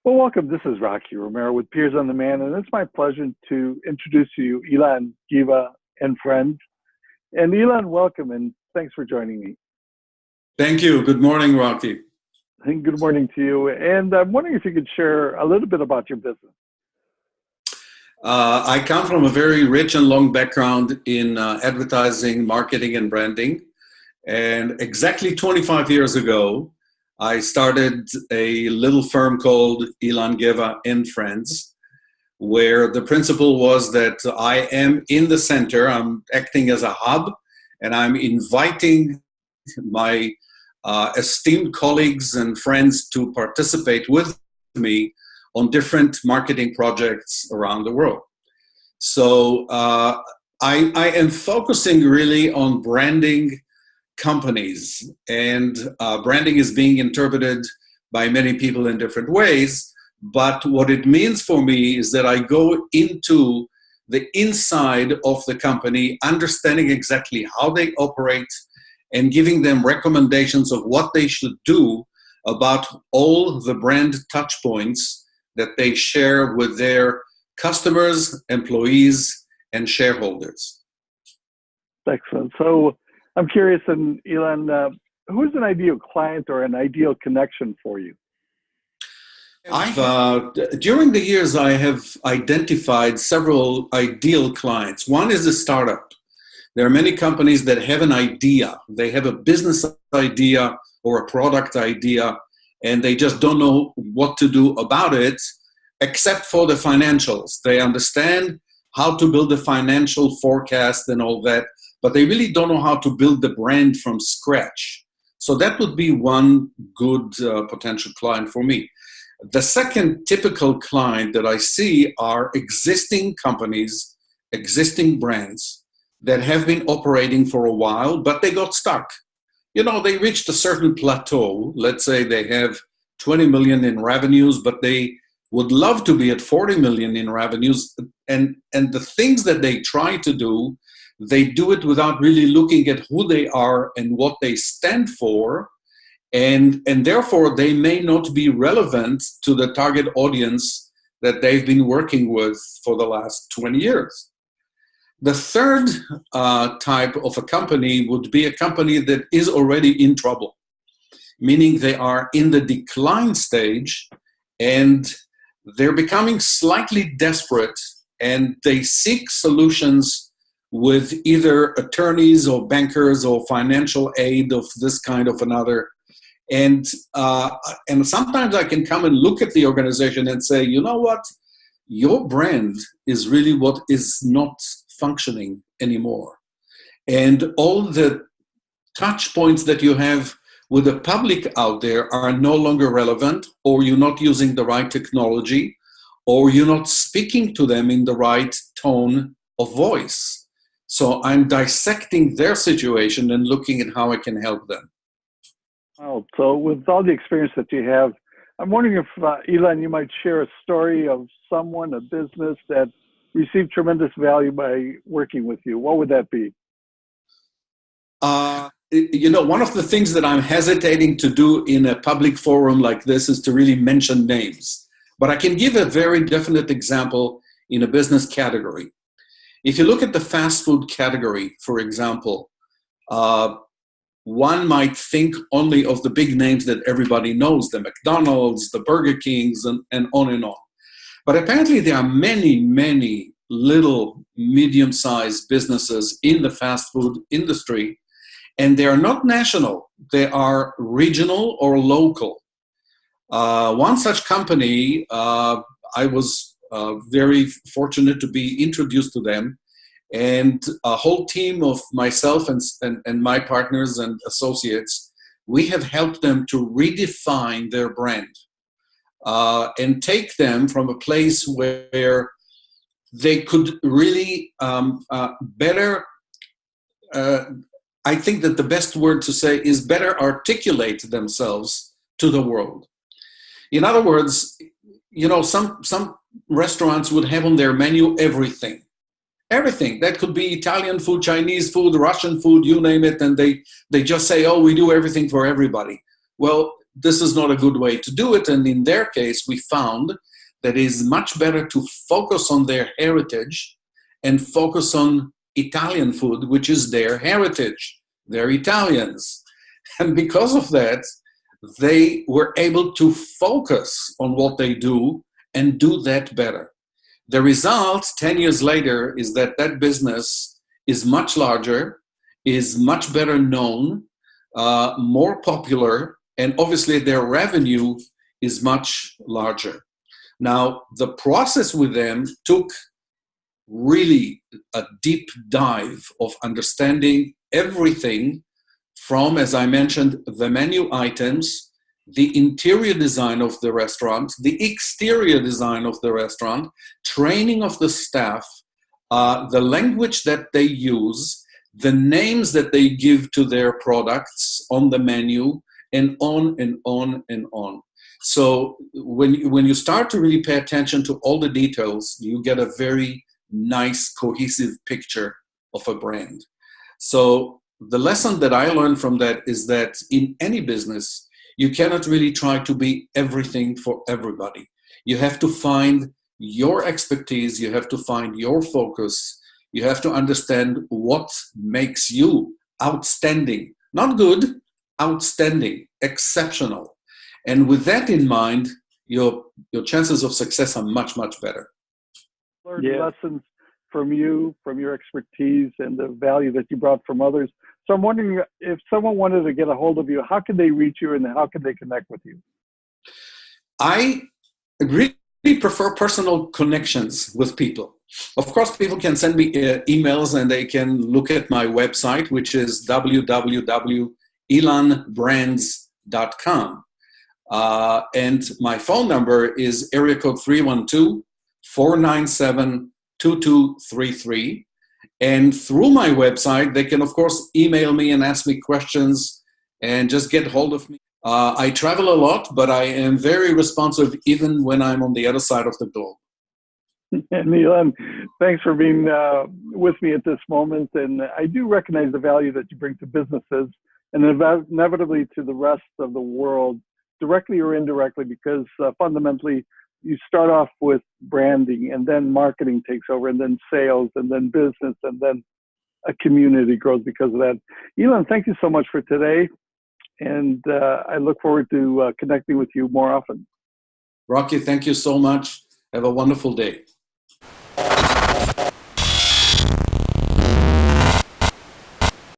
Well, welcome. This is Rocky Romero with Peers on the Man, and it's my pleasure to introduce to you Ilan Geva and friends. And Ilan, welcome, and thanks for joining me. Thank you. Good morning, Rocky. And good morning to you. And I'm wondering if you could share a little bit about your business. I come from a very rich and long background in advertising, marketing, and branding. And exactly 25 years ago, I started a little firm called Ilan Geva and Friends, where the principle was that I am in the center, I'm acting as a hub, and I'm inviting my esteemed colleagues and friends to participate with me on different marketing projects around the world. So I am focusing really on branding companies, and branding is being interpreted by many people in different ways. But what it means for me is that I go into the inside of the company, understanding exactly how they operate and giving them recommendations of what they should do about all the brand touch points that they share with their customers, employees, and shareholders. Excellent. So I'm curious, and Ilan, who's an ideal client or an ideal connection for you? During the years, I have identified several ideal clients. One is a startup. There are many companies that have an idea. They have a business idea or a product idea, and they just don't know what to do about it, except for the financials. They understand how to build a financial forecast and all that, but they really don't know how to build the brand from scratch. So that would be one good potential client for me. The second typical client that I see are existing companies, existing brands that have been operating for a while, but they got stuck. You know, they reached a certain plateau. Let's say they have 20 million in revenues, but they would love to be at 40 million in revenues. And the things that they try to do, they do it without really looking at who they are and what they stand for. And therefore, they may not be relevant to the target audience that they've been working with for the last 20 years. The third type of a company would be a company that is already in trouble, meaning they are in the decline stage and they're becoming slightly desperate, and they seek solutions with either attorneys or bankers or financial aid of this kind of another. And sometimes I can come and look at the organization and say, you know what? Your brand is really what is not functioning anymore. And all the touch points that you have with the public out there are no longer relevant, or you're not using the right technology, or you're not speaking to them in the right tone of voice. So I'm dissecting their situation and looking at how I can help them. Oh, so with all the experience that you have, I'm wondering if, Ilan, you might share a story of someone, a business that received tremendous value by working with you. What would that be? One of the things that I'm hesitating to do in a public forum like this is to really mention names. But I can give a very definite example in a business category. If you look at the fast food category, for example, one might think only of the big names that everybody knows, the McDonald's, the Burger Kings, and on and on. But apparently there are many, many little medium-sized businesses in the fast food industry, and they are not national. They are regional or local. One such company, I was very fortunate to be introduced to them, and a whole team of myself and my partners and associates, we have helped them to redefine their brand and take them from a place where they could really better, I think that the best word to say is better articulate themselves to the world. In other words, some restaurants would have on their menu everything. Everything. That could be Italian food, Chinese food, Russian food, you name it, and they just say, oh, we do everything for everybody. Well, this is not a good way to do it. And in their case, we found that it is much better to focus on their heritage and focus on Italian food, which is their heritage. They're Italians. And because of that, they were able to focus on what they do and do that better. The result 10 years later is that that business is much larger, is much better known, more popular, and obviously their revenue is much larger. Now, the process with them took really a deep dive of understanding everything from, as I mentioned, the menu items, the interior design of the restaurant, the exterior design of the restaurant, training of the staff, the language that they use, the names that they give to their products on the menu, and on and on and on. So when you start to really pay attention to all the details, you get a very nice, cohesive picture of a brand. So the lesson that I learned from that is that in any business, you cannot really try to be everything for everybody. You have to find your expertise, you have to find your focus, you have to understand what makes you outstanding, not good, outstanding, exceptional. And with that in mind, your chances of success are much, much better. Learned lessons from you, from your expertise and the value that you brought from others. So I'm wondering if someone wanted to get a hold of you, how can they reach you and how can they connect with you? I really prefer personal connections with people. Of course, people can send me emails and they can look at my website, which is www.ilanbrands.com. And my phone number is area code 312-497-2233. And through my website, they can, of course, email me and ask me questions and just get hold of me. I travel a lot, but I am very responsive even when I'm on the other side of the globe. And Ilan, thanks for being with me at this moment. And I do recognize the value that you bring to businesses and inevitably to the rest of the world, directly or indirectly, because fundamentally, you start off with branding and then marketing takes over and then sales and then business and then a community grows because of that. Ilan, thank you so much for today. And I look forward to connecting with you more often. Rocky, thank you so much. Have a wonderful day.